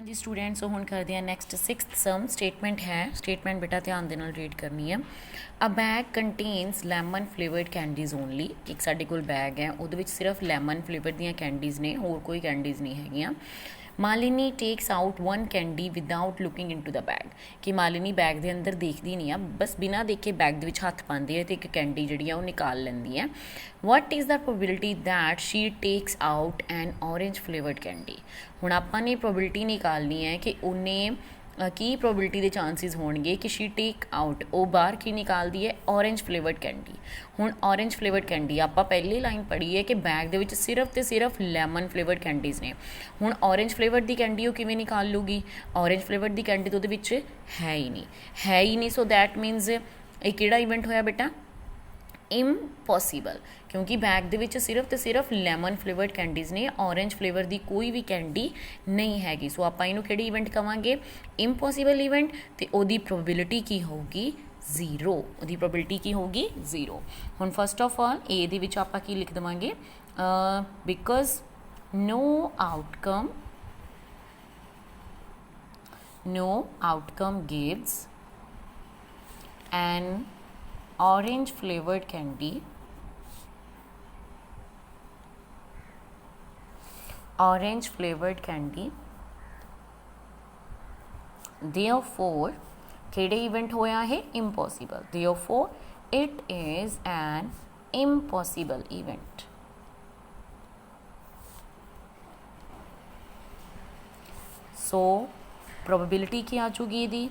हाँ जी स्टूडेंट्स, सो हुण करते हैं नैक्सट 6th सम। स्टेटमेंट है, स्टेटमेंट बेटा ध्यान दे नाल रीड करनी है। अ bag contains lamin flavoured candies only. एक साडे कोल बैग है, उहदे विच सिर्फ लैमन फ्लेवर दियां कैंडीज़ ने, होर कोई कैंडीज़ नहीं हैगियां। Malini takes out one candy without looking into the bag. कि मालिनी बैग के अंदर देखती नहीं है, बस बिना देखे बैग के हथ पाती है तो एक कैंडी जी निकाल लेंदी है। What is the probability that she takes out an orange flavoured candy. हुण आपां ने प्रोबेबिलिटी निकालनी है कि उन्हें की प्रोबेबिलिटी के चांसिस होणगे कि शी टेक आउट, वो बाहर की निकालती है ऑरेंज फ्लेवर्ड कैंडी। हुण ऑरेंज फ्लेवर्ड कैंडी आपां पहली लाइन पढ़ी है कि बैग दे विच सिर्फ तो सिर्फ लैमन फ्लेवर्ड कैंडीज़ ने। हुण ऑरेंज फ्लेवर्ड की कैंडी वो किवें निकाल लूगी? ऑरेंज फ्लेवर्ड की कैंडी तो उहदे विच है ही नहीं। सो दैट मीनस ये किहड़ा इवेंट होया बेटा? इम्पॉसीबल, क्योंकि बैग दे विच सिर्फ तो सिर्फ लैमन फ्लेवर्ड कैंडीज़ ने, ऑरेंज फ्लेवर की कोई भी कैंडी नहीं हैगी। सो आपां इहनूं किहड़ी इवेंट कहांगे? इम्पॉसीबल इवेंट। तो उहदी प्रोबेबिलिटी की होगी? 0। उहदी प्रोबेबिलिटी की होगी? 0। हुण फस्ट ऑफ ऑल ए दे विच आपां की लिख देवांगे? Because no outcome gives an orange flavored candy therefore किहड़े इवेंट होया है? Impossible. therefore it is an impossible event। So probability की आ चुकी है?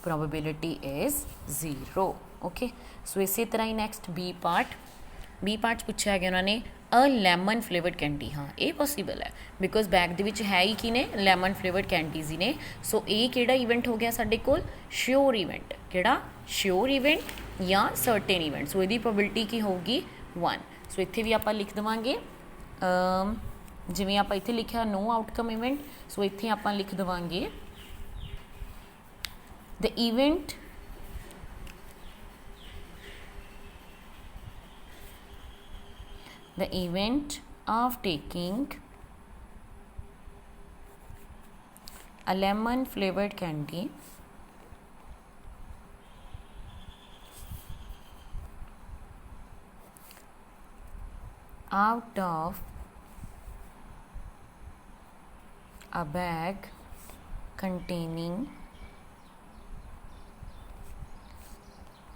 Probability is 0। ओके, सो इसी तरह ही नैक्सट बी पार्ट पूछा गया उन्होंने अ लैमन फ्लेवर्ड कैंडी। हाँ, ये पॉसीबल है बिकॉज बैग दे विच है ही की ने लैमन फ्लेवर्ड कैंडीज़ ही ने। सो ये किहड़ा इवेंट हो गया साडे कोल? Sure event. किहड़ा? श्योर इवेंट या सर्टेन इवेंट। सो इसकी प्रोबेबिलिटी की होगी 1। सो इत्थे भी आपां लिख देवांगे जिवें आपां इत्थे लिखिया नो आउटकम इवेंट, सो इत्थे आपां लिख देवांगे the event of taking a lemon flavored candy out of a bag containing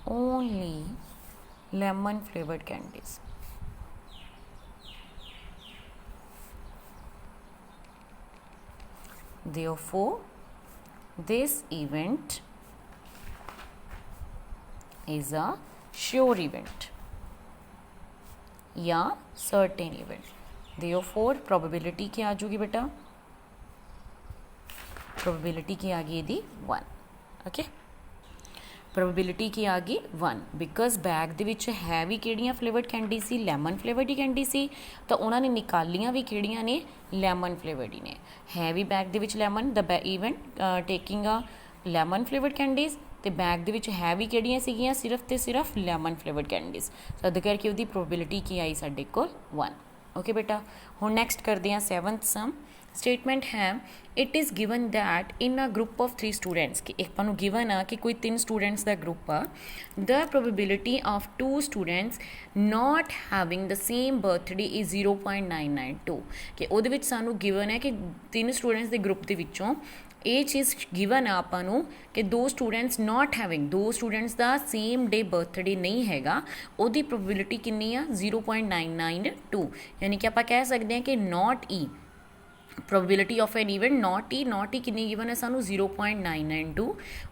only lemon flavored candies। Therefore this event is a sure event या certain event। Therefore probability क्या आ जाएगी बेटा? probability की आ गई यदि 1। ओके, प्रोबेबिलिटी की आ गई 1 because bag दे विच है भी किहड़ियां फ्लेवर्ड कैंडी सी? लैमन फ्लेवर्ड ही कैंडी सी। तो उन्होंने निकालियां भी किहड़ियां ने? लैमन फ्लेवर्ड ही ने। है भी bag they which lamin, the event taking a lamin flavoured candies, तो बैग दे विच है भी किहड़ियां सीगियां? सिर्फ तो सिर्फ लैमन फ्लेवर्ड कैंडीज़। सद करके उसकी प्रोबेबिलिटी की आई साडे कोल 1। ओके बेटा, हुण नैक्सट करते हैं 7th सम। स्टेटमेंट है it is given that in a group of 3 students. कि एक पानू गिवन आ कि कोई 3 स्टूडेंट्स का ग्रुप आ, the probability of 2 students not having the same birthday is 0.992। कि उहदे विच सानू गिवन है कि 3 स्टूडेंट्स के ग्रुप के विचों ये चीज़ गिवन है आपां नू कि 2 स्टूडेंट्स नॉट हैविंग, 2 स्टूडेंट्स का सेम डे बर्थडे नहीं हैगा। उहदी प्रोबेबिलिटी कितनी आ? 0.992। यानी कि आप कह सकते हैं कि not E probability of an event not e कितनी given है सानू? 0.992।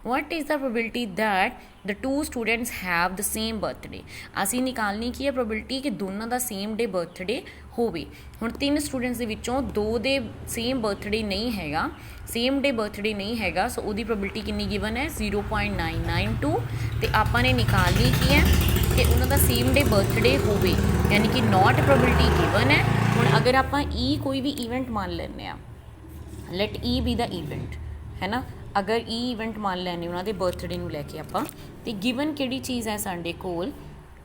what is the probability that the 2 students have the same birthday? असी निकालनी की है probability कि दोनों का same day birthday होवे। हुण 3 स्टूडेंट्स दे विचों 2 दे सेम बर्थडे नहीं हैगा, सेम डे बर्थडे नहीं हैगा। सो उसकी प्रोबेबिलिटी कितनी गिवन है? 0.992। तो आपां ने निकालनी की है कि उन्होंने सेम डे बर्थडे होवे, यानी कि नॉट प्रोबेबिलिटी गिवन है। हुण अगर आपां ई कोई भी इवेंट मान लैंदे आ, let E be the event, है ना। अगर ई इवेंट मान लैंदे उन्होंने बर्थडे नूं लैके आपां, ते गिवन किहड़ी चीज़ है साडे कोल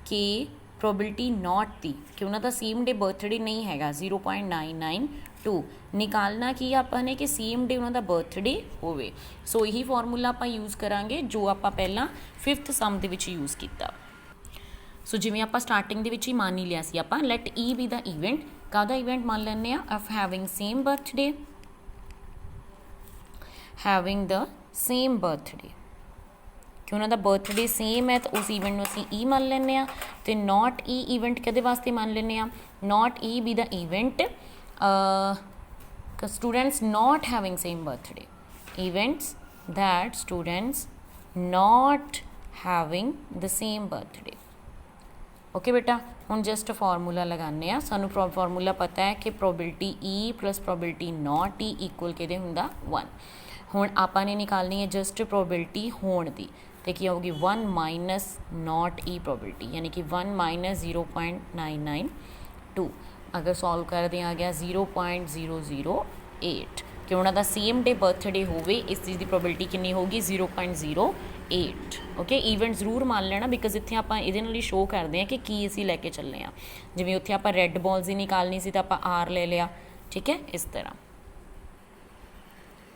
कि ਪ੍ਰੋਬੇਬਿਲਿਟੀ ਨॉट ਦੀ ਕਿ ਉਹਨਾਂ ਦਾ ਸੇਮ ਡੇ ਬਰਥਡੇ ਨਹੀਂ ਹੈਗਾ 0.992 ਨਿਕਾਲਣਾ ਕੀ ਆਪਾਂ ਨੇ ਕਿ ਸੇਮ ਡੇ ਉਹਨਾਂ ਦਾ ਬਰਥਡੇ ਹੋਵੇ। ਸੋ ਇਹੀ ਫਾਰਮੂਲਾ ਆਪਾਂ ਯੂਜ਼ ਕਰਾਂਗੇ ਜੋ ਆਪਾਂ ਪਹਿਲਾਂ 5th ਸਮ ਦੇ ਵਿੱਚ ਯੂਜ਼ ਕੀਤਾ। ਸੋ ਜਿਵੇਂ ਆਪਾਂ ਸਟਾਰਟਿੰਗ ਦੇ ਵਿੱਚ ਹੀ ਮੰਨ ਹੀ ਲਿਆ ਸੀ ਆਪਾਂ ਲੈਟ ਈ ਬੀ ਦਾ ਇਵੈਂਟ, ਕਾਹਦਾ ਇਵੈਂਟ ਮੰਨ ਲੈਂਦੇ ਆ of having same birthday, having the same birthday ਕਿ ਉਹਨਾਂ ਦਾ ਬਰਥਡੇ ਸੇਮ ਹੈ ਤਾਂ ਉਸ ਈਵੈਂਟ ਨੂੰ ਅਸੀਂ ਈ ਮੰਨ ਲੈਂਦੇ ਹਾਂ। ਅਤੇ ਨੋਟ ਈ ਈਵੈਂਟ ਕਿਹਦੇ ਵਾਸਤੇ ਮੰਨ ਲੈਂਦੇ ਹਾਂ, note E B the event students note having same birthday, events that students not having the same birthday। Okay बेटा ਹੁਣ जस्ट फार्मूला लगाने ਆ, ਸਾਨੂੰ फार्मूला पता है कि probability E plus probability not E equal ਕਿਹਦੇ ਹੁੰਦਾ 1। ਹੁਣ ਆਪਾਂ ਨੇ ਨਿਕਾਲਣੀ ਹੈ ਜਸਟ probability ਹੋਣ ਦੀ ਤੇ ਕੀ ਹੋਊਗੀ 1 ਮਾਈਨਸ not E probability ਯਾਨੀ ਕਿ 1 ਮਾਈਨਸ 0.992 ਅਗਰ ਸੋਲਵ ਕਰਦੇ ਆ ਗਿਆ 0.008 ਕਿ ਉਹਨਾਂ ਦਾ ਸੇਮ ਡੇ ਬਰਥਡੇ ਹੋਵੇ ਇਸ ਚੀਜ਼ ਦੀ ਪ੍ਰੋਬੇਬਿਲਿਟੀ ਕਿੰਨੀ ਹੋਊਗੀ 0.08। ਓਕੇ ਈਵੈਂਟ ਜ਼ਰੂਰ ਮੰਨ ਲੈਣਾ ਬਿਕਾਜ਼ ਇੱਥੇ ਆਪਾਂ ਇਹਦੇ ਨਾਲ ਹੀ ਸ਼ੋਅ ਕਰਦੇ ਹਾਂ ਕਿ ਕੀ ਅਸੀਂ ਲੈ ਕੇ ਚੱਲੇ ਹਾਂ। ਜਿਵੇਂ ਉੱਥੇ ਆਪਾਂ ਰੈੱਡ ਬਾਲਸ ਹੀ ਨਿਕਾਲਣੀ ਸੀ ਤਾਂ ਆਪਾਂ ਆਰ ਲੈ ਲਿਆ, ਠੀਕ ਹੈ ਇਸ ਤਰ੍ਹਾਂ।